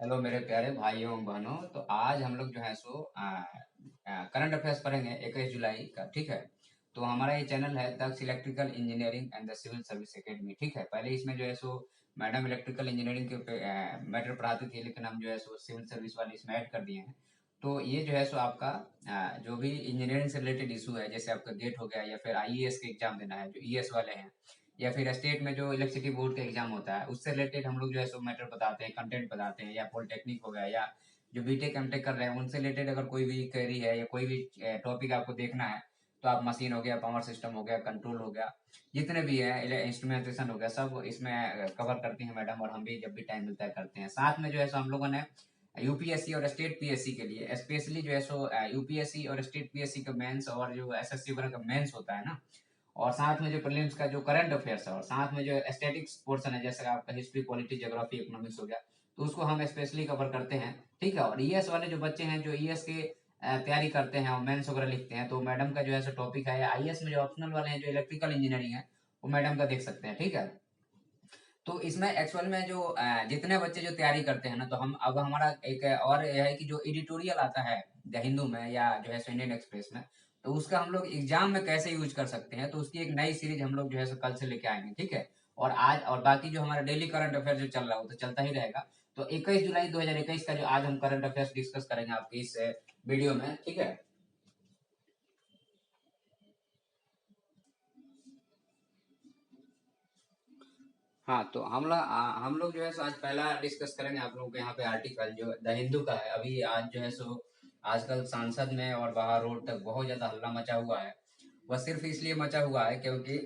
Hello मेरे प्यारे भाइयों एवं बहनों। तो आज हम लोग जो है सो करंट अफेयर्स पढ़ेंगे 21 जुलाई का। ठीक है। तो हमारा ये चैनल है Daksh electrical engineering and the civil service academy. ठीक है। पहले इसमें जो है सो मैडम इलेक्ट्रिकल इंजीनियरिंग के मैटर पढ़ाती थी, लेकिन हम जो है सो सिविल सर्विस वाले इसमें ऐड कर दिए हैं। तो ये जो है सो आपका जो भी इंजीनियरिंग से रिलेटेड इशू है, जैसे आपका गेट हो गया या फिर आईईएस के एग्जाम देना है जो ईएस वाले हैं, या फिर स्टेट में जो इलेक्ट्रिसिटी बोर्ड का एग्जाम होता है उससे रिलेटेड हम लोग जो है सो मैटर बताते हैं, कंटेंट बताते हैं। या पॉलिटेक्निक हो गया या जो बीटेक एमटेक कर रहे हैं उनसे रिलेटेड अगर कोई भी क्वेरी है या कोई भी टॉपिक आपको देखना है, तो आप मशीन हो गया, पावर सिस्टम हो गया, कंट्रोल हो गया, जितने भी है इंस्ट्रूमेंटेशन हो गया, सब इसमें कवर करती हैं मैडम। और हम भी जब भी टाइम मिलता है करते हैं। साथ में जो है सो हम लोगों ने यूपीएससी और स्टेट पीएससी के लिए स्पेशली जो है सो यूपीएससी और स्टेट पीएससी का मेंस और जो एसएससी वगैरह का मेंस होता है ना, और साथ में जो प्रीलिम्स का जो करंट अफेयर्स है और साथ में जो स्टैटिक्स पोर्शन है, जैसे आपका हिस्ट्री, पॉलिटी, ज्योग्राफी, इकोनॉमिक्स हो गया, तो उसको हम स्पेशली कवर करते हैं। ठीक है। और ईएस वाले जो बच्चे हैं जो ईएस के तैयारी करते हैं और मेंस वगैरह लिखते हैं, तो मैडम का जो है सो टॉपिक है, आईएएस में जो ऑप्शनल वाले हैं जो इलेक्ट्रिकल इंजीनियरिंग है, वो मैडम का देख सकते हैं। ठीक है। तो इसमें एक्चुअल में जो जितने बच्चे जो तैयारी करते हैं ना, तो हम अब हमारा एक और यह है कि जो एडिटोरियल आता है द हिंदू में या जो है इंडियन एक्सप्रेस में, तो उसका हम लोग एग्जाम में कैसे यूज कर सकते हैं, तो उसकी एक नई सीरीज हम लोग जो है सो कल से लेके आएंगे। ठीक है। और आज और बाकी जो हमारा डेली करंट अफेयर जो चल रहा है वो तो चलता ही रहेगा। तो 21 जुलाई 2021 का जो आज हम करंट अफेयर्स डिस्कस करेंगे आपके इस वीडियो में। ठीक है। हाँ, तो हम लोग जो है सो आज पहला डिस्कस करेंगे आप लोगों के यहाँ पे आर्टिकल जो द हिंदू का है। अभी आज जो है सो आजकल सांसद में और बाहर रोड तक बहुत ज्यादा हल्ला मचा हुआ है। वह सिर्फ इसलिए मचा हुआ है क्योंकि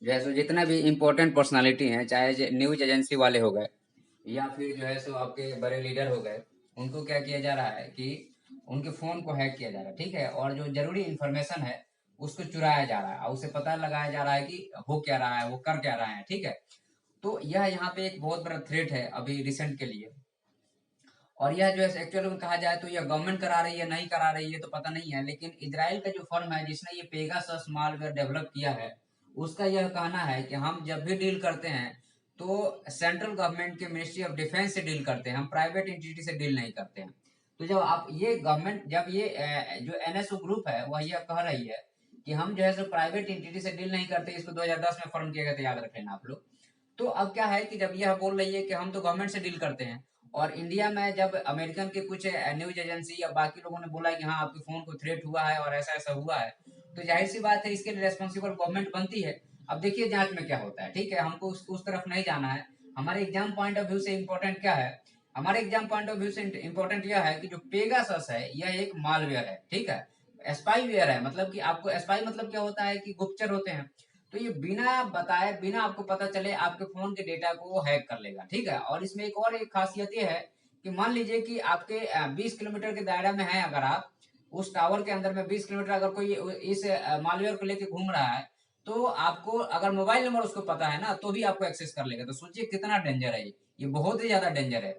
जो है सो जितने भी इम्पोर्टेंट पर्सनालिटी हैं, चाहे न्यूज एजेंसी वाले हो गए या फिर जो है सो आपके बड़े लीडर हो गए, उनको क्या किया जा रहा है कि उनके फोन को हैक किया जा रहा है। ठीक है। और जो जरूरी इंफॉर्मेशन है उसको चुराया जा रहा है और उसे पता लगाया जा रहा है कि हो क्या रहा है, वो कर क्या रहा है। ठीक है। तो यह यहाँ पे एक बहुत बड़ा थ्रेट है अभी रिसेंट के लिए। और यह जो है एक्चुअल में कहा जाए तो यह गवर्नमेंट करा रही है नहीं करा रही है तो पता नहीं है, लेकिन इजराइल का जो फर्म है जिसने ये पेगासस मालवेयर डेवलप किया है, उसका यह कहना है कि हम जब भी डील करते हैं तो सेंट्रल गवर्नमेंट के मिनिस्ट्री ऑफ डिफेंस से डील करते हैं, हम प्राइवेट एंटिटी से डील नहीं करते हैं। तो जब आप ये गवर्नमेंट जब ये जो एनएसओ ग्रुप है वह यह कह रही है कि हम जो है सो प्राइवेट एंटिटी से डील नहीं करते, इसको 2010 में फॉर्म किया गया था, याद रख लेना आप लोग। तो अब क्या है कि जब यह बोल रही है कि हम तो गवर्नमेंट से डील करते हैं, और इंडिया में जब अमेरिकन के कुछ न्यूज एजेंसी या बाकी लोगों ने बोला कि हाँ आपके फोन को थ्रेट हुआ है और ऐसा ऐसा हुआ है, तो जाहिर सी बात है इसके लिए रेस्पॉन्सिबल गवर्नमेंट बनती है। अब देखिए जांच में क्या होता है। ठीक है। हमको उस तरफ नहीं जाना है। हमारे एग्जाम पॉइंट ऑफ व्यू से इम्पोर्टेंट क्या है, हमारे एग्जाम पॉइंट ऑफ व्यू से इम्पोर्टेंट यह है कि जो पेगासस है यह एक मालवेयर है। ठीक है। स्पाईवेयर है, मतलब कि आपको स्पाई मतलब क्या होता है कि गुप्तचर होते हैं। तो ये बिना बताए, बिना आपको पता चले आपके फोन के डेटा को वो हैक कर लेगा। ठीक है। और इसमें एक और एक खासियत ये है कि मान लीजिए कि आपके 20 किलोमीटर के दायरा में है, अगर आप उस टावर के अंदर में 20 किलोमीटर अगर कोई इस मालवेयर को लेके घूम रहा है, तो आपको अगर मोबाइल नंबर उसको पता है ना, तो भी आपको एक्सेस कर लेगा। तो सोचिए कितना डेंजर है ये बहुत ही ज्यादा डेंजर है।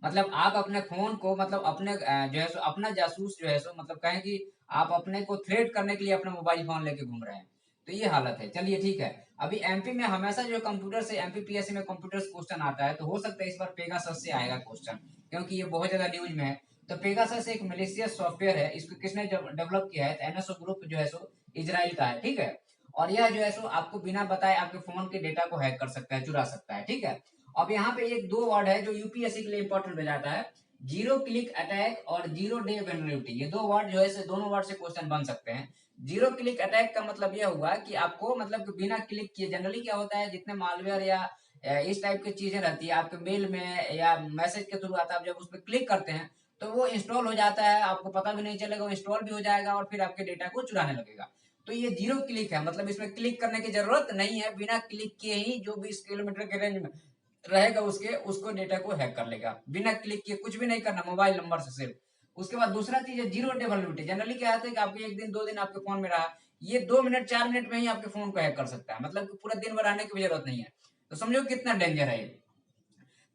मतलब आप अपने फोन को, मतलब अपने जो है सो अपना जासूस जो है सो, मतलब कहें कि आप अपने को थ्रेट करने के लिए अपना मोबाइल फोन लेके घूम रहे हैं। तो ये हालत है। चलिए ठीक है। अभी एमपी में हमेशा जो कंप्यूटर से एमपी पीएससी में कंप्यूटर से क्वेश्चन आता है, तो हो सकता है इस बार पेगासस से आएगा क्वेश्चन, क्योंकि ये बहुत ज्यादा न्यूज में है। तो पेगासस एक मलेशियस सॉफ्टवेयर है, इसको किसने डेवलप किया है, तो एनएसओ ग्रुप जो है सो इजराइल का है। ठीक है। और यह जो है सो आपको बिना बताए आपके फोन के डेटा को हैक कर सकता है, चुरा सकता है। ठीक है। अब यहाँ पे एक दो वर्ड है जो यूपीएससी के लिए इंपॉर्टेंट हो जाता है, जीरो क्लिक अटैक और जीरो डे वेनरेबिलिटी। ये दो वर्ड जो है से दोनों वर्ड से क्वेश्चन बन सकते हैं। जीरो क्लिक अटैक का मतलब यह हुआ कि आपको, मतलब कि बिना क्लिक किए, जनरली क्या होता है जितने मालवेयर या इस टाइप की चीजें रहती है आपके मेल में या मैसेज के थ्रू आता है, आप जब उस पर क्लिक करते हैं तो वो इंस्टॉल हो जाता है, आपको पता भी नहीं चलेगा, वो इंस्टॉल भी हो जाएगा और फिर आपके डेटा को चुराने लगेगा। तो ये जीरो क्लिक है, मतलब इसमें क्लिक करने की जरूरत नहीं है, बिना क्लिक किए ही जो 20 किलोमीटर के रेंज में रहेगा उसके उसको डेटा को हैक कर लेगा, बिना क्लिक किए, कुछ भी नहीं करना, मोबाइल नंबर से सिर्फ। उसके बाद दूसरा चीज है जीरो डे वैलिडिटी। जनरली क्या होता है कि आपके एक दिन दो दिन आपके फोन में रहा, ये 2 मिनट 4 मिनट में ही आपके फोन को हैक कर सकता है, मतलब कि पूरा दिन भर आने की भी जरूरत नहीं है। तो समझो कितना डेंजर है ये।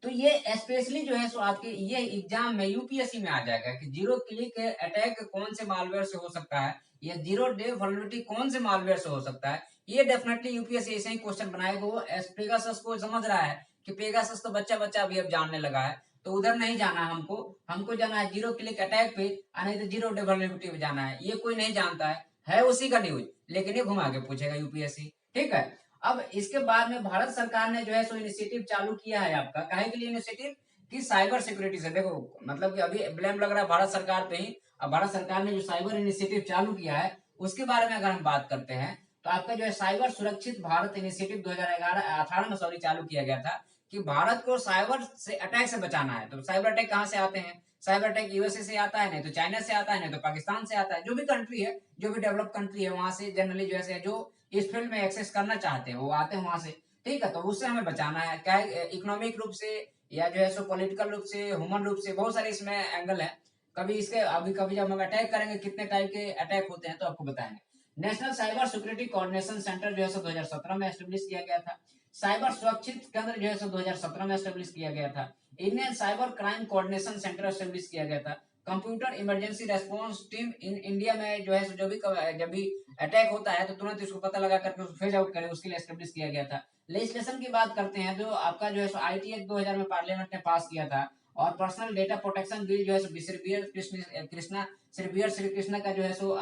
तो ये स्पेशली जो है सो आपके ये एग्जाम में यूपीएससी में आ जाएगा कि जीरो क्लिक अटैक कौन से मालवेयर से हो सकता है, या जीरो डे वल्नरेबिलिटी कौन से मालवेयर से हो सकता है। ये डेफिनेटली यूपीएससी ऐसे ही क्वेश्चन बनाएगा, वो पेगासस को समझ रहा है कि पेगासस तो बच्चा बच्चा अभी अब जानने लगा है, तो उधर नहीं जाना हमको, हमको जाना है जीरो क्लिक अटैक पे, नहीं तो जीरो डे वल्नरेबिलिटी पे जाना है। ये कोई नहीं जानता है उसी का न्यूज, लेकिन ये घुमा के पूछेगा यूपीएससी। ठीक है। अब इसके बाद में भारत सरकार ने जो है सो इनिशिएटिव चालू किया है आपका, काहे के लिए इनिशिएटिव, कि साइबर सिक्योरिटी से। देखो मतलब कि अभी ब्लेम लग रहा है भारत सरकार पे ही। अब भारत सरकार ने जो साइबर इनिशिएटिव चालू किया है उसके बारे में अगर हम बात करते हैं, तो आपका जो है साइबर सुरक्षित भारत इनिशिएटिव 2018 में सॉरी चालू किया गया था, कि भारत को साइबर से अटैक से बचाना है। तो साइबर अटैक कहाँ से आते हैं, साइबर अटैक यूएसए से आता है, नहीं तो चाइना से आता है, नहीं तो पाकिस्तान से आता है। जो भी कंट्री है, जो भी डेवलप कंट्री है, वहां से जनरली जो है जो इस फील्ड में एक्सेस करना चाहते हैं वो आते हैं वहां से। ठीक है, तो उससे हमें बचाना है, क्या इकोनॉमिक रूप से या जो है सो पॉलिटिकल रूप से, ह्यूमन रूप से, बहुत सारे इसमें एंगल है। कभी इसके अभी कभी जब हम अटैक करेंगे, कितने टाइप के अटैक होते हैं तो आपको बताएंगे। National cyber security coordination centre जो है 2017 में एस्टेब्लिश किया गया था। साइबर सुरक्षित केंद्र जो है 2017 में एस्टेब्लिश किया गया था। Indian cyber crime coordination centre establish किया गया था। Computer emergency response team in India में जो है जो भी जब भी अटैक होता है तो तुरंत इसको पता लगा करके उसको फेज आउट करे, उसके लिए एस्टेब्लिश किया गया था। लेजिस्लेशन की बात करते हैं, जो आपका जो है आईटी एक्ट 2000 में पार्लियामेंट ने पास किया था, और पर्सनल डेटा प्रोटेक्शन बिल जो है श्री कृष्ण का जो है सो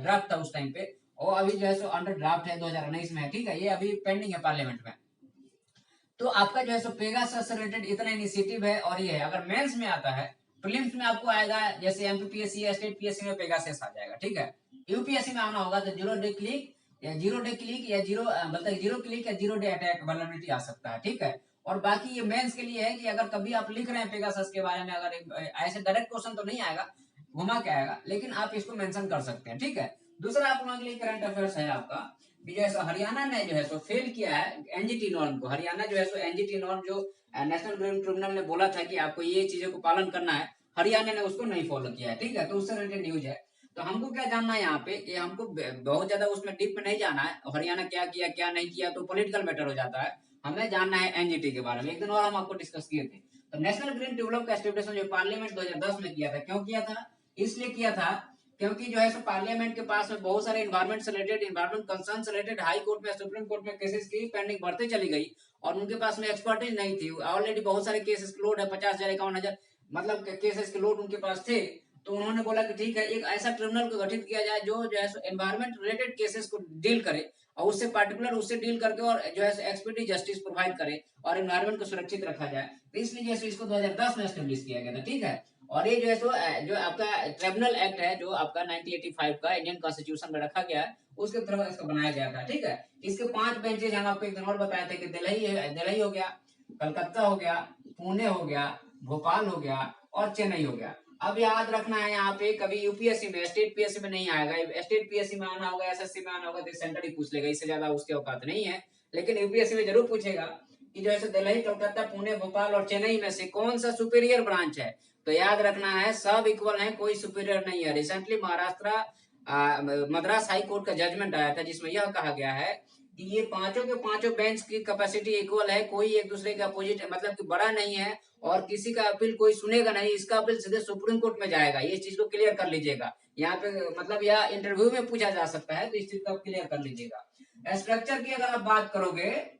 ड्राफ्ट था उस टाइम पे, और अभी जो है सो अंडर ड्राफ्ट है 2019 में। ठीक है, ये अभी पेंडिंग है पार्लियामेंट में। तो आपका जो है सो पेगासस से रिलेटेड इतना इनिशिएटिव है। और ये है, अगर मेंस में आता है, प्रीलिम्स में आपको आएगा जैसे एमपीपीएससी या स्टेट पीएससी में पेगासस आ जाएगा। ठीक है, यूपीएससी में आना होगा तो जीरो डे क्लिक या जीरो क्लिक या जीरो डे अटैक वल्नरेबिलिटी आ सकता है। ठीक है, और बाकी ये मेंस के लिए है कि अगर कभी आप लिख रहे हैं पेगासस के बारे में, अगर ऐसे डायरेक्ट क्वेश्चन तो नहीं आएगा, घुमा के आएगा, लेकिन आप इसको मेंशन कर सकते हैं। ठीक है, दूसरा आप लोगों के लिए करंट अफेयर्स है आपका, जो है सो हरियाणा ने जो है सो फेल किया है एनजीटी नॉर्म को। हरियाणा जो है सो एनजीटी नॉर्म जो नेशनल ग्रीन ट्रिब्यूनल ने बोला था कि आपको ये चीजों को पालन करना है, हरियाणा ने उसको नहीं फॉलो किया है। ठीक है, तो उससे रिलेटेड न्यूज है। तो हमको क्या जानना है यहाँ पे, कि हमको बहुत ज्यादा उसमें डीप में नहीं जाना है, हरियाणा क्या किया क्या नहीं किया तो पॉलिटिकल मैटर हो जाता है। हमें जानना है एनजीटी के बारे में। एक दिन और हम आपको डिस्कस किए थे। तो नेशनल ग्रीन ट्रिब्यूनल का एस्टेब्लिशमेंट जो पार्लियामेंट 2010 में किया था, क्यों किया था, इसलिए किया था क्योंकि जो है सो पार्लियामेंट के पास में बहुत सारे इन्वायरमेंट से रिलेटेड, इन्वायरमेंट कंसर्न से रिलेटेड हाई कोर्ट में, सुप्रीम कोर्ट में केसेस की पेंडिंग बढ़ती चली गई, और उनके पास में एक्सपर्टीज नहीं थी। ऑलरेडी बहुत सारे केसेस के लोड है, 50,000 51,000 मतलब केसेस के लोड उनके पास थे। तो उन्होंने बोला कि ठीक है, एक ऐसा ट्रिब्यूनल को गठित किया जाए जो है सो एनवायरमेंट रिलेटेड केसेस को डील करे, और उससे पर्टिकुलर उससे डील करके, और जो है एक्सपर्टी जस्टिस प्रोवाइड करे, और एनवायरमेंट को सुरक्षित रखा जाए। तो इसलिए इसको 2010 में एस्टेब्लिश किया गया था। ठीक है, और ये जो है सो जो आपका ट्रिब्यूनल एक्ट है जो आपका 1985 का इंडियन कॉन्स्टिट्यूशन में रखा गया है, उसके तरफ इसको बनाया गया था। ठीक है, इसके 5 बेंचेज हम आपको एक दिन और बताए थे कि दिल्ली हो गया, कलकत्ता हो गया, पुणे हो गया, भोपाल हो गया, और चेन्नई हो गया। अब याद रखना है यहाँ पे, कभी यूपीएससी में, स्टेट पीएससी में नहीं आएगा। स्टेट पीएससी में आना होगा, एसएससी में आना होगा तो सेंटर ही पूछ लेगा, इससे ज्यादा उसके औकात नहीं है। लेकिन यूपीएससी में जरूर पूछेगा कि जो है दिल्ली, कलकत्ता, पुणे, भोपाल और चेन्नई में से कौन सा सुपीरियर ब्रांच है। तो याद रखना है, सब इक्वल है, कोई सुपीरियर नहीं है। Recently Maharashtra Madras high court का जजमेंट आया था, जिसमें यह कहा गया है कि ये पांचों के पांचों बेंच की कैपेसिटी इक्वल है, कोई एक दूसरे के अपोजिट मतलब कि बड़ा नहीं है, और किसी का अपील कोई सुनेगा नहीं, इसका अपील सीधे सुप्रीम कोर्ट में जाएगा। ये चीज को क्लियर कर लीजिएगा। यहाँ पे मतलब यह इंटरव्यू में पूछा जा सकता है, तो इस चीज को आप क्लियर कर लीजिएगा। स्ट्रक्चर की अगर आप बात करोगे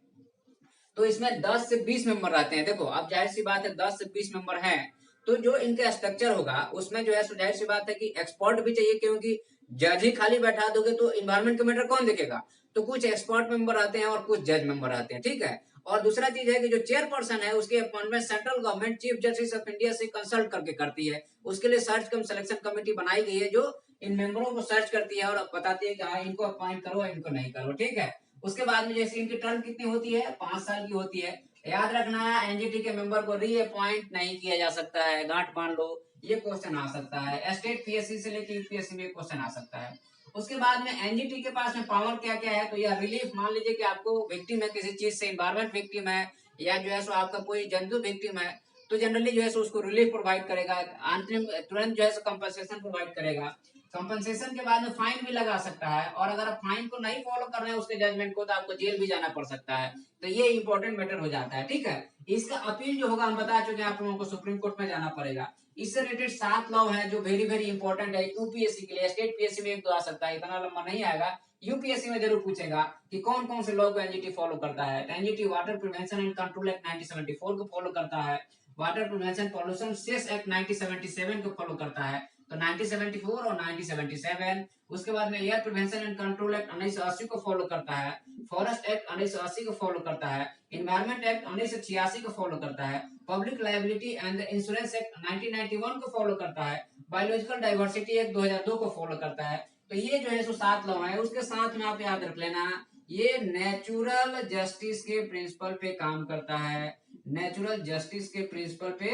तो इसमें 10 से 20 मेंबर रहते हैं। देखो अब जाहिर सी बात है 10 से 20 मेंबर हैं, तो जो इनका स्ट्रक्चर होगा उसमें जो है जाहिर सी बात है कि एक्सपर्ट भी चाहिए, क्योंकि जज ही खाली बैठा दोगे तो इन्वायरमेंट का मैटर कौन देखेगा। तो कुछ एक्सपर्ट मेंबर आते हैं और कुछ जज मेंबर आते हैं। ठीक है, और दूसरा चीज है कि जो चेयरपर्सन है उसकी appointment central government chief justice of India से कंसल्ट करके करती है। उसके लिए सर्च कम सिलेक्शन कमेटी बनाई गई है, जो इन मेंबरों को सर्च करती है और बताती है कि हाँ इनको अपॉइंट करो, इनको नहीं करो। ठीक है, उसके बाद में जैसे इनकी टर्म कितनी होती है, 5 साल की होती है। याद रखना है, एनजीटी के मेंबर को रीअपॉइंट नहीं किया जा सकता है, गांठ बांध लो, ये क्वेश्चन आ सकता है। स्टेट पीएससी से लेकर यूपीएससी में क्वेश्चन आ सकता है। उसके बाद में एनजीटी के पास में पावर क्या क्या है, तो यह रिलीफ, मान लीजिए कि आपको विक्टिम है किसी चीज से, इन्वायरमेंट विक्टिम है, या जो है सो आपका कोई जंतु विक्टिम है, तो जनरली जो है सो उसको रिलीफ प्रोवाइड करेगा, अंतरिम तुरंत जो है सो कंपनसेशन प्रोवाइड करेगा। कंपनसेशन के बाद में फाइन भी लगा सकता है, और अगर आप फाइन को नहीं फॉलो कर रहे हैं उसके जजमेंट को, तो आपको जेल भी जाना पड़ सकता है। तो ये इंपॉर्टेंट मैटर हो जाता है। ठीक है, इसका अपील जो होगा हम बता चुके हैं आप लोगों को, सुप्रीम कोर्ट में जाना पड़ेगा। इससे रिलेटेड 7 लॉ है जो वेरी वेरी इंपॉर्टेंट है यूपीएससी के लिए। स्टेट पीएससी में एक दो आ सकता है, इतना लंबा नहीं आएगा। यूपीएससी में जरूर पूछेगा कि कौन कौन से लॉ को एनजीटी फॉलो करता है। तो NGT water prevention and control act 1974 को फॉलो करता है, water prevention pollution cess act 1977 को फॉलो करता है। तो 1974 और 1977, उसके बाद में air prevention and control act 1980 को फॉलो करता है, फॉरेस्ट एक्ट 1980 को फॉलो करता है, इन्वायरमेंट एक्ट 1986 को फॉलो करता है, public liability and insurance act 1991 को फॉलो करता है, बायोलॉजिकल डाइवर्सिटी एक्ट 2002 को फॉलो करता है। तो ये जो है सो 7 लॉ है। उसके साथ में आप याद रख लेना, ये नेचुरल जस्टिस के प्रिंसिपल पे काम करता है, नेचुरल जस्टिस के प्रिंसिपल पे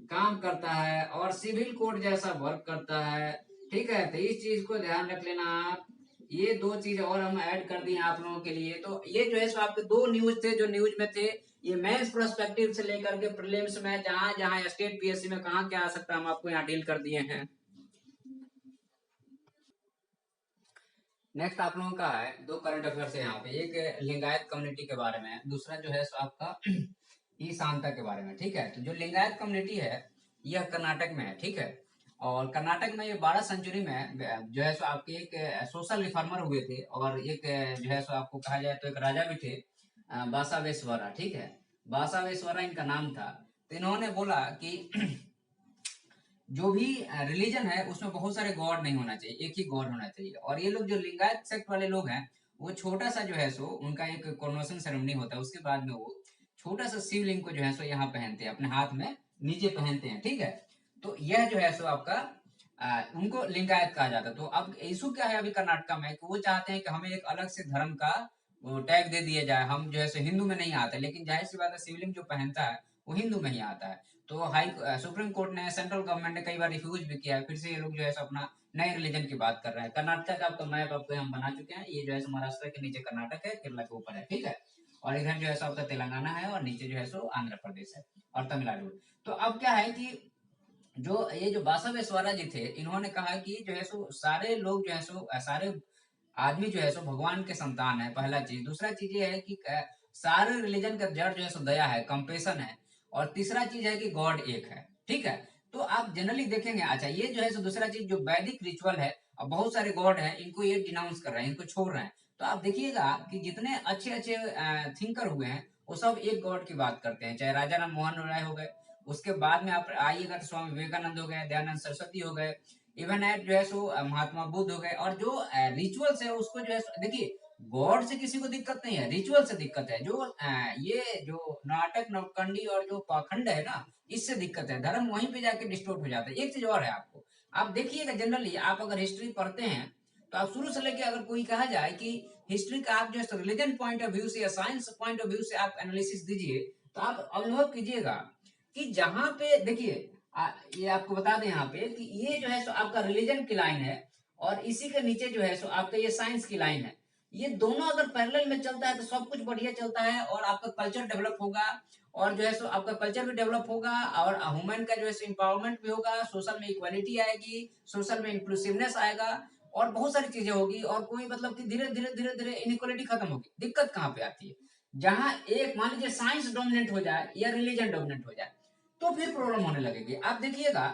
काम करता है और सिविल कोड जैसा वर्क करता है। ठीक है, तो इस चीज को ध्यान रख लेना आप। ये 2 चीज और हम ऐड कर दिए आप लोगों के लिए। तो ये जो है सो आपके 2 न्यूज थे जो न्यूज में थे। ये मेंस पर्सपेक्टिव से लेकर के प्रीलिम्स में जहां जहां स्टेट पीएससी में कहां क्या आ सकता है हम आपको यहाँ डील कर दिए हैं। नेक्स्ट आप लोगों का है 2 करंट अफेयर्स है यहाँ पे। एक लिंगायत कम्युनिटी के बारे में, दूसरा जो है सो आपका ई शांता के बारे में। ठीक है, तो जो लिंगायत कम्युनिटी है यह कर्नाटक में है। ठीक है, और कर्नाटक में ये 12 सेंचुरी में जो है सो आपके एक सोशल रिफॉर्मर हुए थे और एक जो है सो आपको कहा जाए तो एक राजा भी थे, बासावेश्वरा। ठीक है, बासावेश्वरा इनका नाम था। तो इन्होंने बोला कि जो भी रिलीजन है उसमें बहुत सारे गॉड नहीं होना चाहिए, एक ही गॉड होना चाहिए। और ये लोग जो लिंगायत सेक्ट वाले लोग हैं वो छोटा सा जो है सो उनका एक कॉन्वोकेशन सेरेमनी होता है, उसके बाद में वो छोटा सा शिवलिंग को जो है सो यहाँ पहनते हैं, अपने हाथ में नीचे पहनते हैं। ठीक है, तो यह जो है सो आपका उनको लिंगायत कहा जाता है। तो अब इशू क्या है अभी कर्नाटक में कि वो चाहते हैं कि हमें एक अलग से धर्म का टैग दे दिया जाए, हम जो है सो हिंदू में नहीं आते, लेकिन जाहिर सी बात है शिवलिंग जो पहनता है वो हिंदू में ही आता है। तो सुप्रीम कोर्ट ने, सेंट्रल गवर्नमेंट ने कई बार रिफ्यूज भी किया है। फिर से ये लोग जो है अपना नए रिलीजन की बात कर रहे हैं। कर्नाटक का आपका मैप आपको हम बना चुके हैं। ये जो है महाराष्ट्र के नीचे कर्नाटक है, केरला के ऊपर है। ठीक है, और इधर जो है आपका तेलंगाना है और नीचे जो है सो आंध्र प्रदेश है और तमिलनाडु। तो अब क्या है कि जो ये जो बासवेश्वरा जी थे इन्होंने कहा कि जो है सो सारे लोग जो है सो सारे आदमी जो है सो भगवान के संतान है, पहला चीज। दूसरा चीज ये है कि सारे रिलीजन का जड़ जो है सो दया है, कंपेशन है। और तीसरा चीज है कि गॉड एक है। ठीक है, तो आप जनरली देखेंगे, अच्छा ये जो है सो दूसरा चीज जो वैदिक रिचुअल है, अब बहुत सारे गॉड है इनको ये डिनाउंस कर रहे हैं, इनको छोड़ रहे हैं। तो आप देखिएगा कि जितने अच्छे अच्छे थिंकर हुए हैं वो सब एक गॉड की बात करते हैं, चाहे राजा राम मोहन राय हो गए, उसके बाद में आप आइएगा तो स्वामी विवेकानंद हो गए, दयानंद सरस्वती हो गए, इवन एट जो है सो महात्मा बुद्ध हो गए। और जो रिचुअल्स है उसको जो है देखिए, गॉड से किसी को दिक्कत नहीं है, रिचुअल से दिक्कत है। जो ये जो नाटक नवकंडी और जो पाखंड है ना, इससे दिक्कत है। धर्म वहीं पे जाके डिस्टोर्ट हो जाता है। एक चीज और है, आपको आप देखिएगा जनरली आप अगर हिस्ट्री पढ़ते हैं तो आप शुरू से लेके अगर कोई कहा जाए कि हिस्ट्री का आप जो है रिलीजन पॉइंट ऑफ व्यू से या साइंस पॉइंट ऑफ व्यू से आप एनालिसिस दीजिए, तो आप अनुभव कीजिएगा कि जहां पे देखिए ये आपको बता दें यहाँ पे कि ये जो है सो आपका रिलीजन की लाइन है और इसी के नीचे जो है सो आपका ये साइंस की लाइन है। ये दोनों अगर पैरेलल में चलता है तो सब कुछ बढ़िया चलता है और आपका कल्चर डेवलप होगा और जो है सो आपका कल्चर भी डेवलप होगा और ह्यूमन का जो है सो एम्पावरमेंट भी होगा, सोशल में इक्वालिटी आएगी, सोशल में इंक्लूसिवनेस आएगा और बहुत सारी चीजें होगी। और कोई मतलब कि धीरे धीरे धीरे धीरे इनइक्वालिटी खत्म होगी। दिक्कत कहाँ पे आती है, जहां एक मान लीजिए साइंस डोमिनेंट हो जाए या रिलीजन डोमिनेंट हो जाए तो फिर प्रॉब्लम होने लगेगी। आप देखिएगा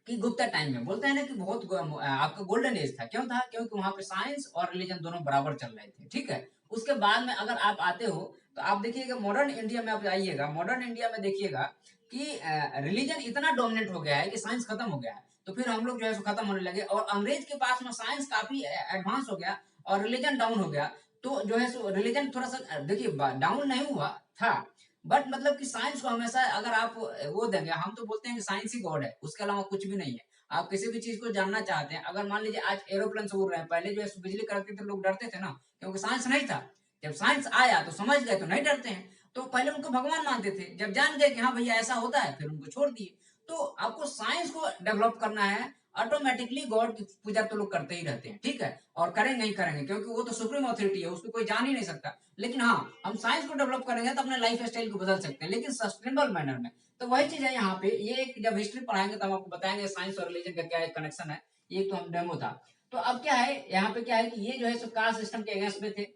कि गुप्ता टाइम में बोलते हैं ना कि बहुत आपका गोल्डन एज था। क्यों था? क्योंकि वहां पे साइंस और रिलीजन दोनों बराबर चल रहे थे। ठीक है, उसके बाद में अगर आप आते हो तो आप देखिएगा मॉडर्न इंडिया में आप आइएगा, मॉडर्न इंडिया में देखिएगा कि रिलीजन इतना डोमिनेट हो गया है कि साइंस खत्म हो गया है। तो फिर हम लोग जो है खत्म होने लगे और अंग्रेज के पास में साइंस काफी एडवांस हो गया और रिलीजन डाउन हो गया। तो जो है सो रिलीजन थोड़ा सा देखिए डाउन नहीं हुआ था, बट मतलब कि साइंस को हमेशा अगर आप वो देंगे, हम तो बोलते हैं कि साइंस ही गॉड है, उसके अलावा कुछ भी नहीं है। आप किसी भी चीज को जानना चाहते हैं, अगर मान लीजिए आज एरोप्लेन से उड़ रहे हैं, पहले जो है बिजली कड़कती थे लोग डरते थे ना, क्योंकि साइंस नहीं था। जब साइंस आया तो समझ गए तो नहीं डरते हैं। तो पहले उनको भगवान मानते थे, जब जान गए कि हाँ भैया ऐसा होता है फिर उनको छोड़ दिए। तो आपको साइंस को डेवलप करना है, ऑटोमेटिकली गॉड की पूजा तो लोग करते ही रहते हैं। ठीक है, और करेंगे ही करेंगे क्योंकि वो तो सुप्रीम अथॉरिटी है, उसको कोई जान ही नहीं सकता। लेकिन हाँ, हम साइंस को डेवलप करेंगे तो अपने लाइफ स्टाइल को बदल सकते हैं, लेकिन सस्टेनेबल मैनर में। तो वही चीज है यहाँ पे। ये जब हिस्ट्री पढ़ाएंगे तब आपको बताएंगे साइंस और रिलीजन का क्या एक कनेक्शन है। ये तो हम डेमो था। तो अब क्या है यहाँ पे, क्या है कि ये जो है कास्ट सिस्टम के अगेंस्ट में थे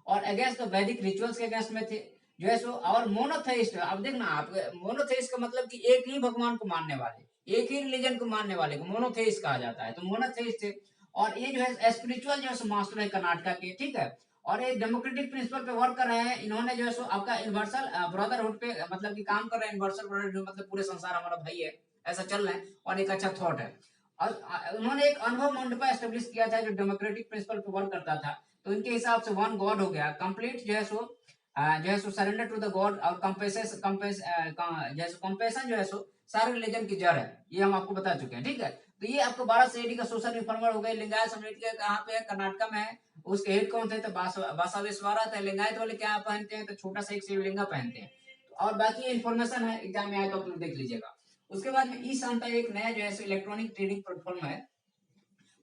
और अगेंस्ट वैदिक रिचुअल्स के अगेंस्ट में थे जो है और मोनोथेइस्ट। अब देखना आप, मोनोथेइस्ट का मतलब कि एक ही भगवान को मानने वाले, एक ही रिलीजन को मानने वाले को मोनोथेइस्ट कहा जाता है। तो मोनोथेइस्ट थे और ये जो है स्पिरिचुअल जो है मास्टर है कर्नाटका के, ठीक है। और एक डेमोक्रेटिक प्रिंसिपल पे वर्क कर रहे हैं इन्होंने, जो है सो आपका यूनिवर्सल ब्रदरहुड पे मतलब कि काम कर रहे हैं। यूनिवर्सल ब्रदरहुड मतलब पूरे संसार हमारा भाई है, ऐसा चल रहा है और एक अच्छा थॉट है। और उन्होंने एक अनुभव मंडपा एस्टेब्लिश किया था जो डेमोक्रेटिक प्रिंसिपल पे वर्क करता था। तो इनके हिसाब से वन गॉड हो गया कंप्लीट, जो है सो सरेंडर टू द गॉड और कंपेशन जो है सो सारे रिलीजन की जड़ है, ये हम आपको बता चुके हैं, ठीक है। तो ये आपको 12 से का सोशल रिफॉर्मर हो गए। लिंगायत समिति के कहाँ पे है, कर्नाटक में है। उसके हेड कौन थे, तो बासावेश्वरा थे। लिंगायत वाले क्या पहनते हैं, तो छोटा सा एक शिवलिंगा पहनते हैं। और बाकी इन्फॉर्मेशन है, एग्जाम में आए तो आप लोग देख लीजिएगा। उसके बाद में ई शांता एक नया जो है इलेक्ट्रॉनिक ट्रेडिंग प्लेटफॉर्म है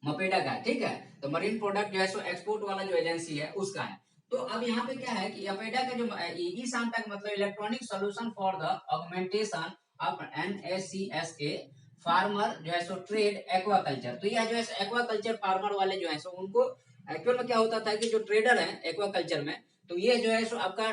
मपेडा का, ठीक है। तो मरीन प्रोडक्ट जो है सो एक्सपोर्ट वाला जो एजेंसी है उसका है। तो अब यहाँ पे क्या है कि अपेडा का जो ई शांता का मतलब electronic solution for the augmentation of NACSA farmer जो है सो ट्रेड एक्वाकल्चर। तो यह जो है एक्वाकल्चर फार्मर वाले जो है सो उनको एक्चुअल में क्या होता था कि जो ट्रेडर है एक्वाकल्चर में, तो ये जो है सो आपका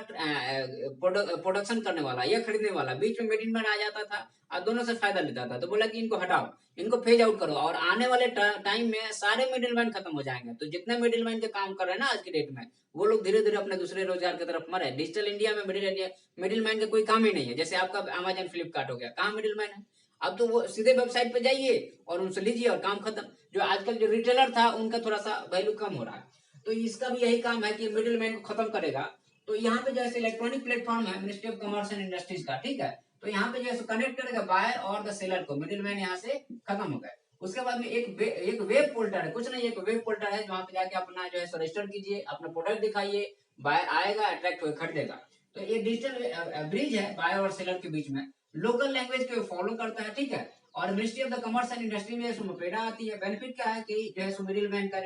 प्रोडक्शन करने वाला या खरीदने वाला बीच में मिडिल मैन आ जाता था और दोनों से फायदा लेता था। तो बोला कि इनको हटाओ, इनको फेज आउट करो और आने वाले टाइम में सारे मिडिल मैन खत्म हो जाएंगे। तो जितने मिडिल मैन के काम कर रहे हैं ना आज की डेट में, वो लोग धीरे धीरे अपने दूसरे रोजगार की तरफ मरे। डिजिटल इंडिया में मिडिल मैन का कोई काम ही नहीं है। जैसे आपका अमेजन फ्लिपकार्ट हो गया, कहाँ मिडिल मैन है। अब तो वो सीधे वेबसाइट पे जाइए और उनसे लीजिए और काम खत्म। जो आजकल जो रिटेलर था उनका थोड़ा सा वैल्यू कम हो रहा है। तो इसका भी यही काम है कि मिडिल मैन को खत्म करेगा। तो यहाँ पे जैसे इलेक्ट्रॉनिक प्लेटफॉर्म है ministry of commerce and industries का, ठीक है। तो यहाँ पे जैसे कनेक्ट करेगा बायर और द सेलर को, मिडिल मैन यहाँ से खत्म हो गए। उसके बाद में एक वेब पोर्टल है, कुछ नहीं एक वेब पोर्टल है जहाँ पे जाके अपना जो है रजिस्टर कीजिए, अपना प्रोडक्ट दिखाइए, बायर आएगा अट्रैक्ट होकर खरीदेगा। तो ये डिजिटल ब्रिज है बायर और सेलर के बीच में, लोकल लैंग्वेज को फॉलो करता है, ठीक है। और ministry of the commerce and industry में मुपेडा आती है। बेनिफिट क्या है कि जो है मिडिल मैन का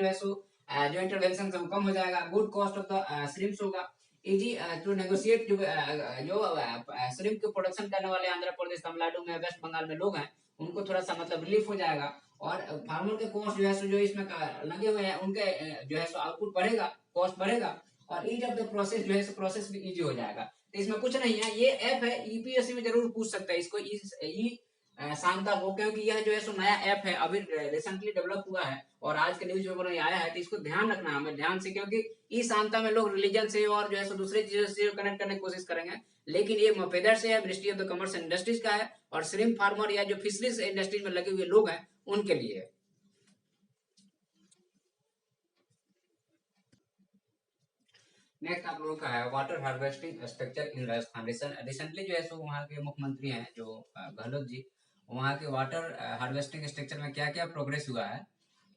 जो इंटरवेंशन कम हो जाएगा, good cost of the shrimps होगा, इजी टू नेगोशिएट। जो श्रिम्प के प्रोडक्शन करने वाले आंध्र प्रदेश, तमिलनाडु में, वेस्ट बंगाल में लोग हैं, उनको थोड़ा सा मतलब रिलीफ हो जाएगा। और फार्मर के कॉस्ट जो है जो इसमें लगे हुए हैं उनके जो है आउटपुट बढ़ेगा, कॉस्ट बढ़ेगा और ईज ऑफ द प्रोसेस जो है प्रोसेस भी इजी हो जाएगा। तो इसमें कुछ नहीं है, ये ऐप है, यूपीएससी में जरूर पूछ सकता है इसको शानदार हो, क्योंकि यह जो है नया ऐप है, अभी रिसेंटली डेवलप हुआ है और आज के न्यूज पेपर में आया है। तो इसको ध्यान रखना है हमें ध्यान से, क्योंकि इस शांता में लोग रिलीजन से और जो है दूसरे चीजों से कनेक्ट करने की कोशिश करेंगे, लेकिन ये मपेदर से है, ministry of the commerce and industries का है और श्रिम्प फार्मर या जो फिशरीज इंडस्ट्रीज में लगे हुए लोग हैं उनके लिए है। नेक्स्ट आप लोगों का है water harvesting structure in Rajasthan. Recently जो है वहाँ के मुख्यमंत्री हैं जो गहलोत जी, वहाँ के वाटर हार्वेस्टिंग स्ट्रक्चर में क्या क्या प्रोग्रेस हुआ है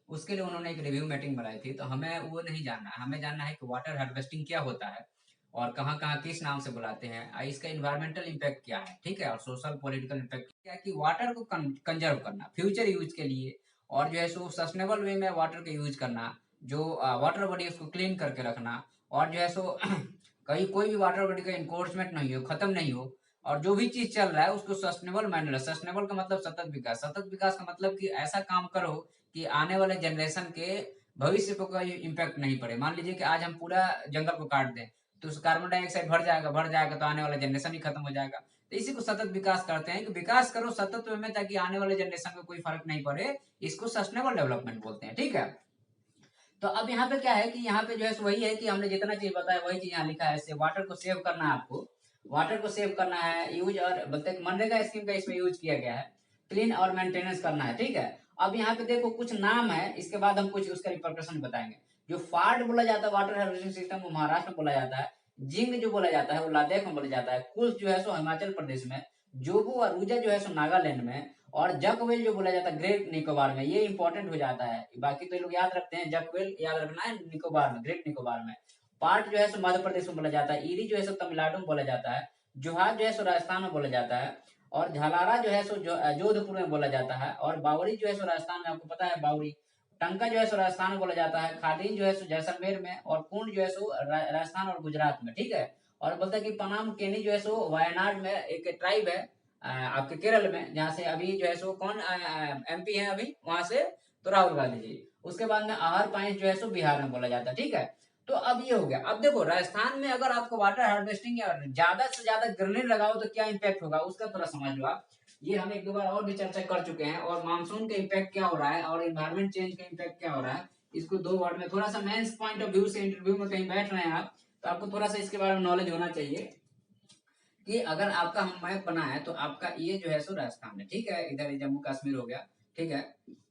उसके लिए उन्होंने एक रिव्यू मीटिंग बनाई थी। तो हमें वो नहीं जानना है, हमें जानना है कि वाटर हार्वेस्टिंग क्या होता है और कहाँ कहाँ किस नाम से बुलाते हैं, इसका इन्वायरमेंटल इम्पैक्ट क्या है, ठीक है, और सोशल पॉलिटिकल इम्पैक्ट क्या है। कि वाटर को कंजर्व करना फ्यूचर यूज के लिए और जो है सस्टेनेबल वे में वाटर का यूज करना, जो वाटर बॉडी उसको क्लीन करके रखना और जो है कहीं कोई भी वाटर बॉडी का इन्फोर्समेंट नहीं हो, खत्म नहीं हो। और जो भी चीज चल रहा है उसको सस्टेनेबल मैनर, सस्टेनेबल का मतलब सतत विकास, सतत विकास का मतलब कि ऐसा काम करो कि आने वाले जनरेशन के भविष्य पर कोई इम्पैक्ट नहीं पड़े। मान लीजिए कि आज हम पूरा जंगल को काट दें तो उस कार्बन डाइऑक्साइड भर जाएगा तो आने वाला जनरेशन ही खत्म हो जाएगा। तो इसी को सतत विकास करते हैं कि विकास करो सतत में ताकि आने वाले जनरेशन को कोई फर्क नहीं पड़े, इसको सस्टेनेबल डेवलपमेंट बोलते हैं, ठीक है। तो अब यहाँ पे क्या है कि यहाँ पे जो है वही है कि हमने जितना चीज बताया वही चीज यहाँ लिखा है। वाटर को सेव करना है आपको, वाटर को सेव करना है यूज, और बोलते हैं मनरेगा स्कीम का इसमें यूज किया गया है, क्लीन और मेंटेनेंस करना है, ठीक है। अब यहाँ पे देखो कुछ नाम है, इसके बाद हम कुछ उसका रिपरकशन बताएंगे। जो फार्ड बोला जाता है वाटर हार्वेस्टिंग सिस्टम वो महाराष्ट्र में बोला जाता है, जिंग जो बोला जाता है वो लद्दाख में बोला जाता है, कुल्स जो है हिमाचल प्रदेश में, जोबू और रूजा जो है नागालैंड में, और जकवेल जो बोला जाता है ग्रेट निकोबार में। ये इंपॉर्टेंट हो जाता है, बाकी तो लोग याद रखते हैं, जकवेल याद रखना है निकोबार में, ग्रेट निकोबार में। पार्ट जो है मध्य प्रदेश में बोला जाता है, ईरी जो है तमिलनाडु में बोला जाता है, जोहार जो है राजस्थान में बोला जाता है, और झालारा जो है जोधपुर में बोला जाता है, और बावरी जो है राजस्थान में, आपको पता है बावरी। टंका जो है राजस्थान में बोला जाता है, खादीन जो है जैसलमेर में, और कुंड जो है राजस्थान और गुजरात में, ठीक है। और बोलता है कि पनाम केनी जो है वायनाड में एक ट्राइब है आपके केरल में, जहाँ से अभी जो है कौन MP है अभी वहां से, तो राहुल गांधी जी। उसके बाद में आहर पाइंस जो है बिहार में बोला जाता है, ठीक है। तो अब ये हो गया। अब देखो राजस्थान में अगर आपको वाटर हार्वेस्टिंग या ज्यादा से ज्यादा ग्रीनरी लगाओ तो क्या इम्पैक्ट होगा उसका थोड़ा समझ लो आप। ये हम एक दो बार और भी चर्चा कर चुके हैं। और मानसून का इम्पैक्ट क्या हो रहा है और इन्वायरमेंट चेंज का इम्पैक्ट क्या हो रहा है, इसको 2 वर्ड में थोड़ा सा मेंस पॉइंट ऑफ व्यू से इंटरव्यू में कहीं बैठ रहे हैं आप, तो आपको थोड़ा सा इसके बारे में नॉलेज होना चाहिए कि अगर आपका हम मैप बना है तो आपका ये जो है सो राजस्थान है, ठीक है, इधर जम्मू कश्मीर हो गया, ठीक है,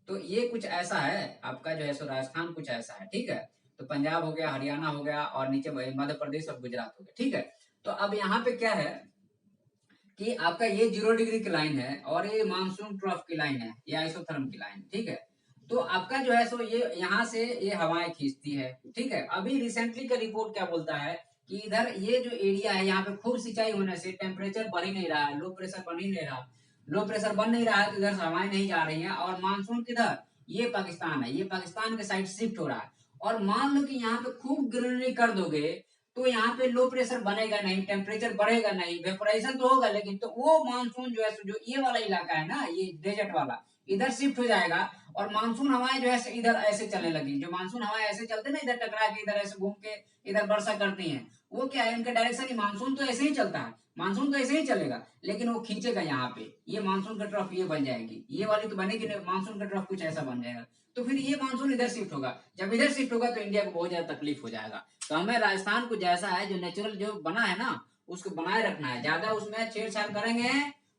तो ये कुछ ऐसा है आपका जो है सो राजस्थान कुछ ऐसा है, ठीक है, तो पंजाब हो गया, हरियाणा हो गया और नीचे मध्य प्रदेश और गुजरात हो गया, ठीक है। तो अब यहाँ पे क्या है कि आपका ये 0 डिग्री की लाइन है और ये मानसून ट्रफ की लाइन है, ये आइसोथर्म की लाइन, ठीक है। तो आपका जो है सो ये यहाँ से ये हवाएं खींचती है, ठीक है। अभी रिसेंटली का रिपोर्ट क्या बोलता है कि इधर ये जो एरिया है यहाँ पे खूब सिंचाई होने से टेम्परेचर बढ़ ही नहीं रहा है, लो प्रेशर बन ही नहीं रहा, लो प्रेशर बन नहीं रहा है, तो इधर से हवाएं नहीं जा रही हैं और मानसून किधर, ये पाकिस्तान है, ये पाकिस्तान के साइड शिफ्ट हो रहा है। और मान लो कि यहाँ पे खूब ग्रीनरी कर दोगे तो यहाँ पे लो प्रेशर बनेगा नहीं, टेम्परेचर बढ़ेगा नहीं, वेपोराइजेशन तो होगा, लेकिन तो वो मानसून जो है जो ये वाला इलाका है ना, ये डेजर्ट वाला, इधर शिफ्ट हो जाएगा और मानसून हवाएं जो है इधर ऐसे चलने लगी। जो मानसून हवाएं ऐसे चलते ना, इधर टकरा के इधर ऐसे घूम के इधर वर्षा करती हैं, वो क्या है, इनका डायरेक्शन ही, मानसून तो ऐसे ही चलता है, मानसून तो ऐसे ही चलेगा, लेकिन वो खींचेगा यहाँ पे, ये मानसून का ट्रफ ये बन जाएगी, ये वाली तो बनेगी नहीं, मानसून का ट्रफ कुछ ऐसा बन जाएगा, तो फिर ये मानसून इधर शिफ्ट होगा। जब इधर शिफ्ट होगा तो इंडिया को बहुत ज्यादा तकलीफ हो जाएगा। तो हमें राजस्थान को जैसा है, जो नेचुरल जो बना है ना, उसको बनाए रखना है। ज्यादा उसमें छेड़छाड़ करेंगे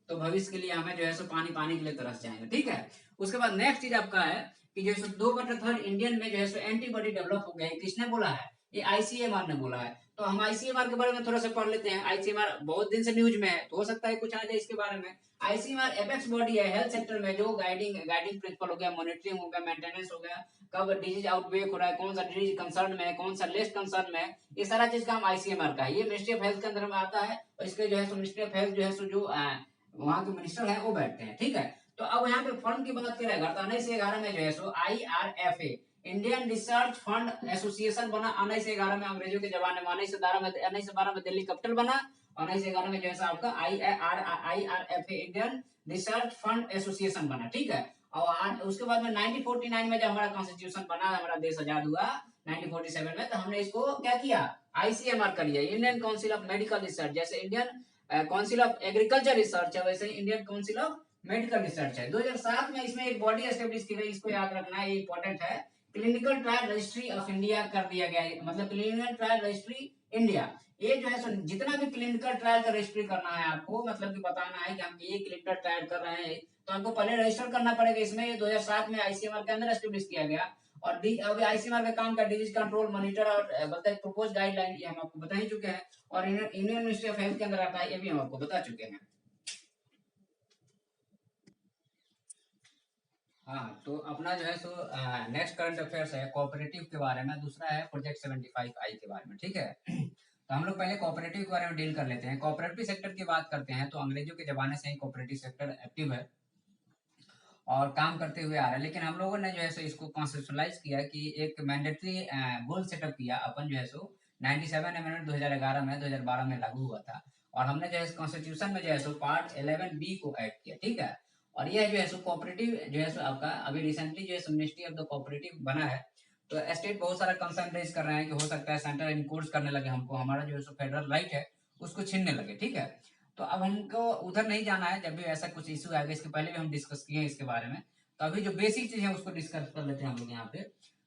तो भविष्य के लिए हमें जो है सो पानी पानी के लिए तरस जाएंगे, ठीक है। उसके बाद नेक्स्ट चीज आपका है कि जो है 2/3 इंडियन में जो है सो एंटीबॉडी डेवलप हो गया है, किसने बोला है, ये आईसीएमआर ने बोला है। तो हम आईसीएमआर के बारे में थोड़ा सा पढ़ लेते हैं। आईसीएमआर बहुत दिन से न्यूज में है, तो हो सकता है कुछ आ जाए इसके बारे में। आईसीएमआर एपेक्स बॉडी है हेल्थ सेक्टर में, जो गाइडिंग प्रिंसिपल हो गया, मॉनिटरिंग हो गया, मेंटेनेंस हो गया, कब डिजीज आउटब्रेक हो रहा है, कौन सा डिजीज कंसर्न में है, कौन सा लेस कंसर्न में है, ये सारा चीज का हम आईसीएमआर का है। ये मिनिस्ट्री ऑफ हेल्थ के अंदर में आता है और इसके जो है मिनिस्ट्री ऑफ हेल्थ जो है जो वहाँ के मिनिस्टर है वो बैठते हैं, ठीक है। तो अब यहाँ पे फंड की बात करें, 1911 में जो है सो IRFA Indian research fund association बना। 1911 में अंग्रेजों के जमाने में, 1912 में दिल्ली कैपिटल बना, 1911 में जो है आपका IRFA Indian research fund association बना, ठीक है। और उसके बाद में 1949 में जब हमारा कॉन्स्टिट्यूशन बना, हमारा देश आजाद हुआ 1947 में, तो हमने इसको क्या किया, आईसीएमआर कर लिया, Indian council of medical research. जैसे Indian council of agriculture research है, वैसे Indian council of medical research है। 2007 में इसमें एक बॉडी एस्टेब्लिश की गई, इसको याद रखना है, ये इंपॉर्टेंट है। Clinical trial registry of India कर दिया गया है, मतलब क्लिनिकल ट्रायल रजिस्ट्री इंडिया। ये जो है जितना भी क्लिनिकल ट्रायल का रजिस्ट्री करना है आपको, मतलब कि बताना है कि हम ये क्लिनिकल ट्रायल कर रहे हैं, तो आपको पहले रजिस्टर करना पड़ेगा इसमें। 2007 में आईसीएमआर के अंदर एस्टेब्लिश किया गया। और अभी आईसीएमआर का काम का डिजीज कंट्रोल, मॉनिटर और बताए प्रपोज गाइडलाइन, ये हम आपको बता ही चुके हैं। और इंडियन मिनिस्ट्री ऑफ हेल्थ के अंदर आता है, ये भी हम आपको बता चुके हैं। हाँ, तो अपना जो है सो नेक्स्ट करंट अफेयर्स है कोऑपरेटिव के बारे में, दूसरा है प्रोजेक्ट 75I के बारे में, ठीक है। तो हम लोग पहले कोऑपरेटिव के बारे में डील कर लेते हैं। कोऑपरेटिव सेक्टर की बात करते हैं तो अंग्रेजों के जमाने से ही कोऑपरेटिव सेक्टर एक्टिव है और काम करते हुए आ रहा है। लेकिन हम लोगों ने जो है सो इसको कॉन्सेप्शलाइज किया कि एक मैंडेटरी गोल सेटअप किया अपन जो है सो 97 अमेंडमेंट 2011 में, 2012 में लागू हुआ था। और हमने जो है कॉन्स्टिट्यूशन में जो है सो पार्ट 11B को ऐड किया, ठीक है। और यह जो है सो कोऑपरेटिव जो है सो आपका अभी रिसेंटली जो है मिनिस्ट्री ऑफ द कोऑपरेटिव बना है। तो स्टेट बहुत सारा कंसर्न रेज कर रहे हैं कि हो सकता है सेंटर इनकोर्स करने लगे हमको, हमारा जो है सो फेडरल राइट है उसको छीनने लगे, ठीक है। तो अब हमको उधर नहीं जाना है। जब भी ऐसा कुछ इशू आएगा, इसके पहले भी हम डिस्कस किए हैं इसके बारे में, तो अभी जो बेसिक चीज है उसको डिस्कस कर लेते हैं हम लोग यहाँ पे।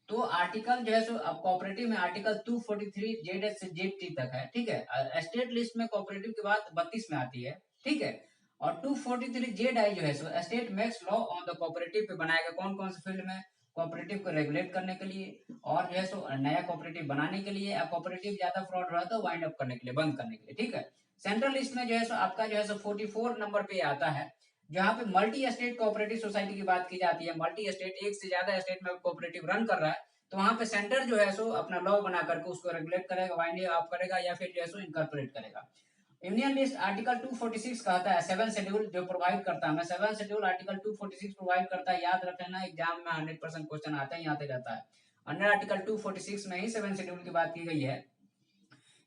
तो आर्टिकल जो है सो अब कोऑपरेटिव में आर्टिकल 243 जेड से जेड टी तक है, ठीक है। स्टेट लिस्ट में कोऑपरेटिव की बात 32 में आती है, ठीक है। और 243 जेड आई जो है सो state makes law on the cooperative पे बनाएगा, कौन कौन से फील्ड में, कोऑपरेटिव को रेगुलेट करने के लिए और जो है सो नया कोऑपरेटिव बनाने के लिए, कोऑपरेटिव ज्यादा फ्रॉड रहा तो वाइंड अप करने के लिए, बंद करने के लिए, ठीक है। सेंट्रल लिस्ट में जो है सो आपका जो है सो 44 नंबर पे आता है, जहाँ पे मल्टी स्टेट कोऑपरेटिव सोसाइटी की बात की जाती है। मल्टी स्टेट, एक से ज्यादा स्टेट में कोऑपरेटिव रन कर रहा है, तो वहां पे सेंटर जो है सो अपना लॉ बना करके उसको रेगुलेट करेगा, वाइंड अप करेगा या फिर जो है सो इनकॉर्पोरेट करेगा। इंडियन लिस्ट आर्टिकल 246 कहता है 7 शेड्यूल जो प्रोवाइड करता है, मैं 7 शेड्यूल आर्टिकल 246 प्रोवाइड करता है, याद रख लेना, एग्जाम में 100% क्वेश्चन आते ही आते रहता है। अंडर आर्टिकल 246 में ही 7 शेड्यूल की बात की गई है।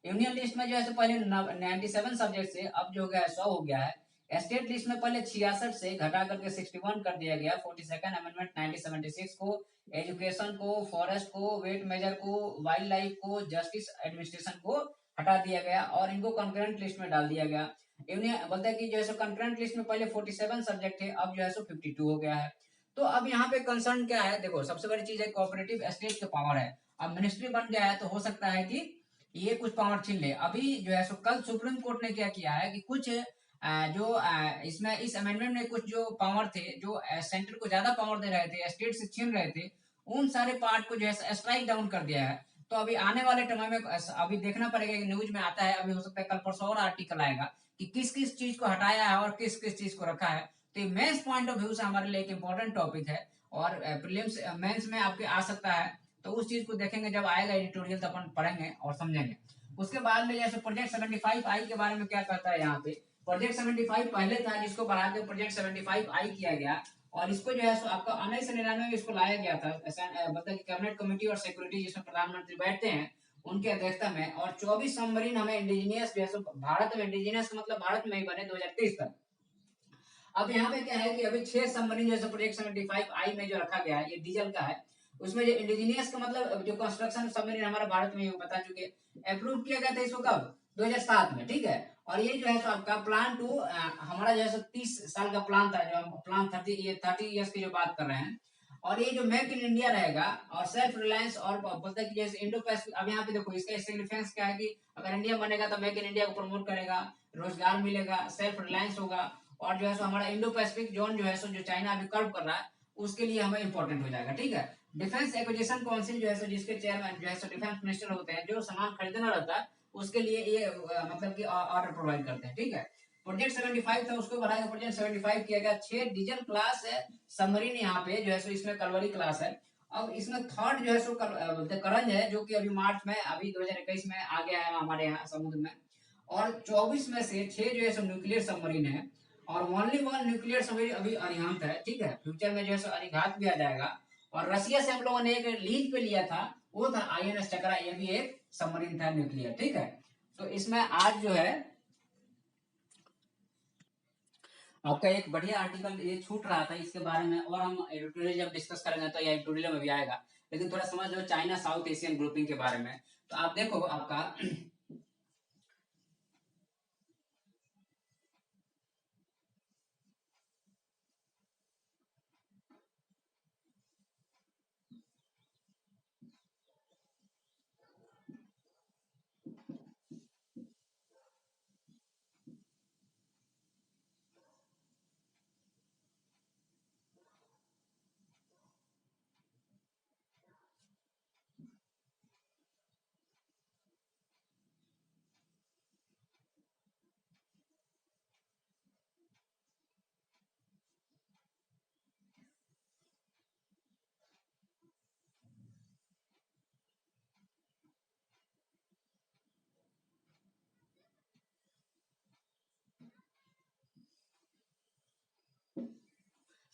यूनियन लिस्ट में जो है पहले 97 सब्जेक्ट से अब जो हो गया है 100 हो गया है। स्टेट लिस्ट में पहले 66 से घटा करके 61 कर दिया गया। 42nd अमेंडमेंट 1976 को एजुकेशन को, फॉरेस्ट को, वेट मेजर को, वाइल्ड लाइफ को, जस्टिस एडमिनिस्ट्रेशन को हटा दिया गया और इनको कंकरेंट लिस्ट में डाल दिया गया। इन्हें बोलता है कि जो है सो कंकरेंट लिस्ट में पहले 47 सब्जेक्ट थे, अब जो है सो 52 हो गया है। तो अब यहाँ पे कंसर्न क्या है, देखो सबसे बड़ी चीज है कोऑपरेटिव स्टेट के पावर है। अब मिनिस्ट्री बन गया है तो हो सकता है कि ये कुछ पावर छीन ले। अभी जो है सो कल सुप्रीम कोर्ट ने क्या किया है कि कुछ जो इसमें इस अमेंडमेंट में कुछ जो पावर थे, जो सेंटर को ज्यादा पावर दे रहे थे, स्टेट से छीन रहे थे, उन सारे पार्ट को जो है स्ट्राइक डाउन कर दिया है। तो अभी आने वाले टाइम में अभी देखना पड़ेगा कि न्यूज में आता है, अभी हो सकता है कल परसों और आर्टिकल आएगा कि किस किस चीज को हटाया है और किस किस चीज को रखा है। तो ये मेंस पॉइंट ऑफ व्यू से हमारे लिए एक इंपॉर्टेंट टॉपिक है और प्रीलिम्स मेंस में आपके आ सकता है। तो उस चीज को देखेंगे जब आएगा एडिटोरियल, तो अपन पढ़ेंगे और समझेंगे। उसके बाद में जैसे प्रोजेक्ट 75 आई के बारे में क्या कहता है यहाँ पे, प्रोजेक्ट 75 पहले था जिसको बढ़ा के प्रोजेक्ट 75 आई किया गया और इसको जो है सो आपका 1999 में इसको लाया गया था, मतलब कैबिनेट कमेटी और सिक्योरिटी जिसमें प्रधानमंत्री बैठते हैं उनकी अध्यक्षता में। और 24 सबमरीन हमें इंडिजीनियस जो है भारत में, इंडिजीनियस मतलब भारत में ही बने 2023 तक। अब यहाँ पे क्या है कि अभी 6 सबमरीन जैसे प्रोजेक्ट 75 आई में जो रखा गया है ये डीजल का है। उसमें जो इंडिजीनियस का मतलब जो कंस्ट्रक्शन सबमरीन हमारे भारत में बता चुके, अप्रूव किया गया था इसको कब, 2007 में, ठीक है। और ये जो है सो आपका प्लान टू हमारा जो है सो 30 साल का प्लान था, जो हम प्लान 30 ईयर्स की जो बात कर रहे हैं। और ये जो मेक इन इंडिया रहेगा और सेल्फ रिलायंस और बोलते हैं कि जैसे इंडो पैसिफिक। अब यहाँ पे देखो इसका सिग्निफिकेंस क्या है कि अगर इंडिया बनेगा तो मेक इन इंडिया को प्रमोट करेगा, रोजगार मिलेगा, सेल्फ रिलायंस होगा और जो है सो हमारा इंडो पैसिफिक जोन जो है सो जो चाइना अभी कर्व कर रहा है उसके लिए हमें इंपॉर्टेंट हो जाएगा, ठीक है। डिफेंस एक्विजिशन काउंसिल जो है सो जिसके चेयरमैन जो है सो डिफेंस मिनिस्टर होते हैं, जो सामान खरीदना रहता है उसके लिए ये मतलब कि ऑर्डर प्रोवाइड करते हैं, ठीक है। प्रोजेक्ट 75 था उसको बढ़ाकर प्रोजेक्ट 75 किया गया। 6 डीजल क्लास है सबमरीन यहाँ पे जो है सो इसमें कलवरी क्लास है। अब इसमें थर्ड जो है सो करंज है जो कि अभी मार्च में अभी 2021 में आ गया है हमारे यहाँ समुद्र में। और 24 में से 6 जो है सो न्यूक्लियर सबमरीन है और ओनली वन न्यूक्लियर सबमरीन अभी अरिहंत है, ठीक है। फ्यूचर में जो है सो अरिघात भी आ जाएगा। और रसिया से हम लोगों ने एक लीज पे लिया था, वो था आईएनएस चक्रा, ये भी एक सबमरीन था न्यूक्लियर, ठीक है। तो इसमें आज जो है आपका एक बढ़िया आर्टिकल ये छूट रहा था इसके बारे में, और हम एडिटोरियल जब डिस्कस करेंगे तो ये एडिटोरियल में भी आएगा। लेकिन थोड़ा समझ लो चाइना साउथ एशियन ग्रुपिंग के बारे में। तो आप देखो आपका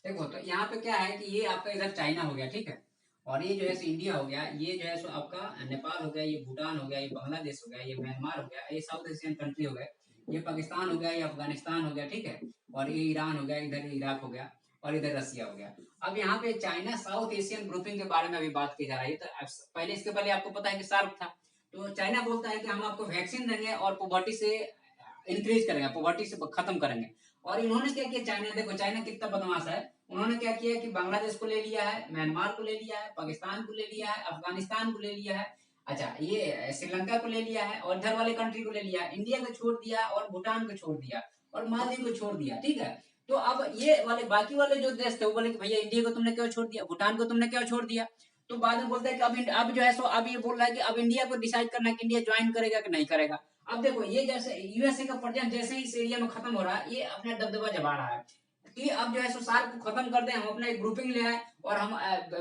देखो तो यहाँ पे क्या है कि ये आपका इधर चाइना हो गया, ठीक है। और ये जो है सो इंडिया हो गया, ये जो है सो आपका नेपाल हो गया, ये भूटान हो गया, ये बांग्लादेश हो गया, ये म्यांमार हो गया, ये साउथ एशियन कंट्री हो गए, ये पाकिस्तान हो गया, ये अफगानिस्तान हो गया, ठीक है। और ये ईरान हो गया, इधर इराक हो गया और इधर रसिया हो गया। अब यहाँ पे चाइना साउथ एशियन ग्रुपिंग के बारे में अभी बात की जा रही है। तो पहले इसके पहले आपको पता है कि सार्क था। तो चाइना बोलता है कि हम आपको वैक्सीन देंगे और पॉवर्टी से इंक्रीज करेंगे, पॉवर्टी से खत्म करेंगे। और इन्होंने क्या किया, चाइना देखो चाइना कितना बदमाश है। उन्होंने क्या किया कि बांग्लादेश को ले लिया है, म्यांमार को ले लिया है, पाकिस्तान को ले लिया है, अफगानिस्तान को ले लिया है, अच्छा ये श्रीलंका को ले लिया है और इधर वाले कंट्री को ले लिया, इंडिया को छोड़ दिया और भूटान को छोड़ दिया और मालदीव को छोड़ दिया, ठीक है। तो अब ये वाले बाकी वाले जो देश थे वो बोले कि भैया इंडिया को तुमने क्यों छोड़ दिया, भूटान को तुमने क्यों छोड़ दिया। तो बाद में बोलता है कि अब जो है सो अब ये बोल रहा है कि अब इंडिया को डिसाइड करना है कि इंडिया ज्वाइन करेगा कि नहीं करेगा। अब देखो ये जैसे यूएसए का प्रेजेंस जैसे ही इस एरिया में खत्म हो रहा है, ये अपना दबदबा जमा रहा है कि अब जो है सो सार्क को खत्म कर दे, हम अपना एक ग्रुपिंग ले आए और हम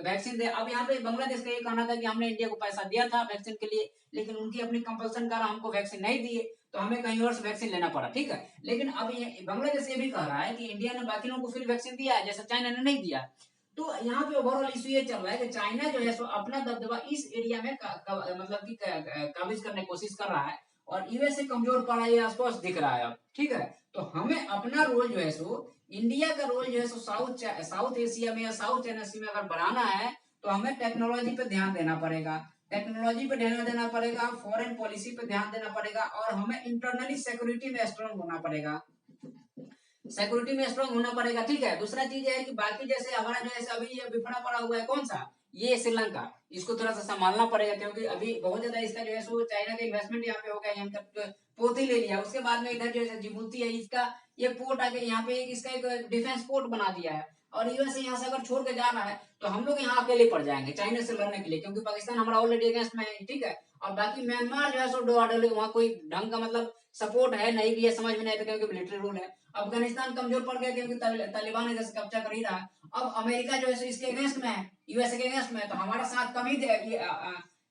वैक्सीन दे। अब यहाँ पे बांग्लादेश का ये कहना था कि हमने इंडिया को पैसा दिया था वैक्सीन के लिए, लेकिन उनकी अपनी कंपल्सन कारण हमको वैक्सीन नहीं दिए, तो हमें कहीं और से वैक्सीन लेना पड़ा, ठीक है। लेकिन अब ये बांग्लादेश ये भी कह रहा है कि इंडिया ने बाकी लोगों को फिर वैक्सीन दिया है जैसा चाइना ने नहीं दिया। तो यहाँ पे ओवरऑल इशू ये चल रहा है कि चाइना जो है सो अपना दबदबा इस एरिया में मतलब कि काबिज करने की कोशिश कर रहा है और यूएसए कमजोर पड़ा ये आसपास दिख रहा है अब, ठीक है। तो हमें अपना रोल जो है सो इंडिया का रोल जो है सो साउथ एशिया में या साउथ चाइना सी में अगर बनाना है तो हमें टेक्नोलॉजी पे ध्यान देना पड़ेगा। टेक्नोलॉजी पे ध्यान देना पड़ेगा, फॉरेन पॉलिसी पे ध्यान देना पड़ेगा, और हमें इंटरनली सिक्योरिटी में स्ट्रांग होना पड़ेगा, सिक्योरिटी में स्ट्रांग होना पड़ेगा। ठीक है, दूसरा चीज है कि बाकी जैसे हमारा जो है अभी ये बिफड़ा पड़ा हुआ है, कौन सा, ये श्रीलंका, इसको थोड़ा सा संभालना पड़ेगा, क्योंकि अभी बहुत ज्यादा इसका जो है सो चाइना का इन्वेस्टमेंट यहाँ पे हो गया, यहाँ तक पोत ही ले लिया, उसके बाद में इधर जो है जिबूती है, इसका ये पोर्ट आके यहाँ पे इसका एक डिफेंस पोर्ट बना दिया है, और यूएस यहाँ से अगर छोड़ के जा रहा है तो हम लोग यहाँ अकेले पड़ जाएंगे चाइना से लड़ने के लिए, क्योंकि पाकिस्तान हमारा ऑलरेडी अगेंस्ट में है। ठीक है, और बाकी म्यांमार जो है सो डोआडोली, वहाँ कोई ढंग का मतलब सपोर्ट है नहीं भी है, समझ में नहीं आता, क्योंकि मिलिट्री रूल है। अफगानिस्तान कमजोर पड़ गया क्योंकि तालिबान इधर से कब्जा कर ही रहा है। अब अमेरिका जो है इसके अगेंस्ट में है, यूएसए के अगेंस्ट में है, तो हमारा साथ कम ही दे,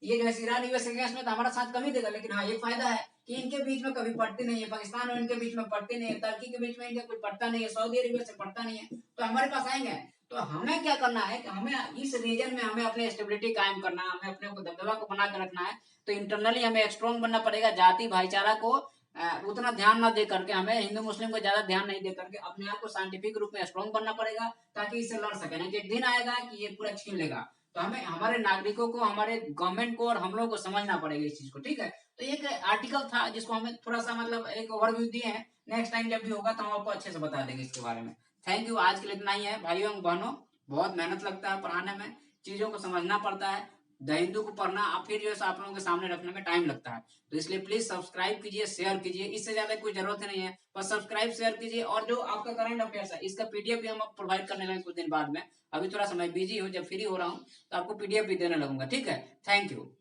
ये जो है ईरान यूएस के अगेंस्ट में, तो हमारा साथ कम ही देगा। लेकिन हाँ, ये फायदा है कि इनके बीच में कभी पड़ती नहीं है, पाकिस्तान और इनके बीच में पड़ती नहीं है, टर्की के बीच में इनका कोई पड़ता नहीं है, सऊदी अरेबिया से पड़ता नहीं है, तो हमारे पास आएंगे। तो हमें क्या करना है कि हमें इस रीजन में हमें अपने स्टेबिलिटी कायम करना है, हमें अपने को दबदबा को बना के रखना है। तो इंटरनली हमें स्ट्रॉन्ग बनना पड़ेगा, जाति भाईचारा को उतना ध्यान ना दे करके, हमें हिंदू मुस्लिम को ज्यादा ध्यान नहीं दे करके अपने आप को साइंटिफिक रूप में स्ट्रॉन्ग बनना पड़ेगा, ताकि इससे लड़ सके। नहीं, एक दिन आएगा कि ये पूरा छीन लेगा, तो हमें हमारे नागरिकों को, हमारे गवर्नमेंट को और हम लोग को समझना पड़ेगा इस चीज को। ठीक है, तो एक आर्टिकल था जिसको हमें थोड़ा सा मतलब एक ओवरव्यू दिए हैं, नेक्स्ट टाइम जब भी होगा तो हम आपको अच्छे से बता देंगे इसके बारे में। थैंक यू, आज के लिए इतना ही है भाइयों बहनों, बहुत मेहनत लगता है पढ़ाने में, चीजों को समझना पड़ता है, द हिंदू को पढ़ना आप फिर जो है आप लोगों के सामने रखने में टाइम लगता है, तो इसलिए प्लीज सब्सक्राइब कीजिए, शेयर कीजिए, इससे ज्यादा कोई जरूरत नहीं है, बस सब्सक्राइब शेयर कीजिए। और जो आपका करंट अफेयर्स है, इसका पीडीएफ भी हम प्रोवाइड करने लगे कुछ दिन बाद में, अभी थोड़ा समय बिजी हो, जब फ्री हो रहा हूँ तो आपको पीडीएफ भी देने लगूंगा। ठीक है, थैंक यू।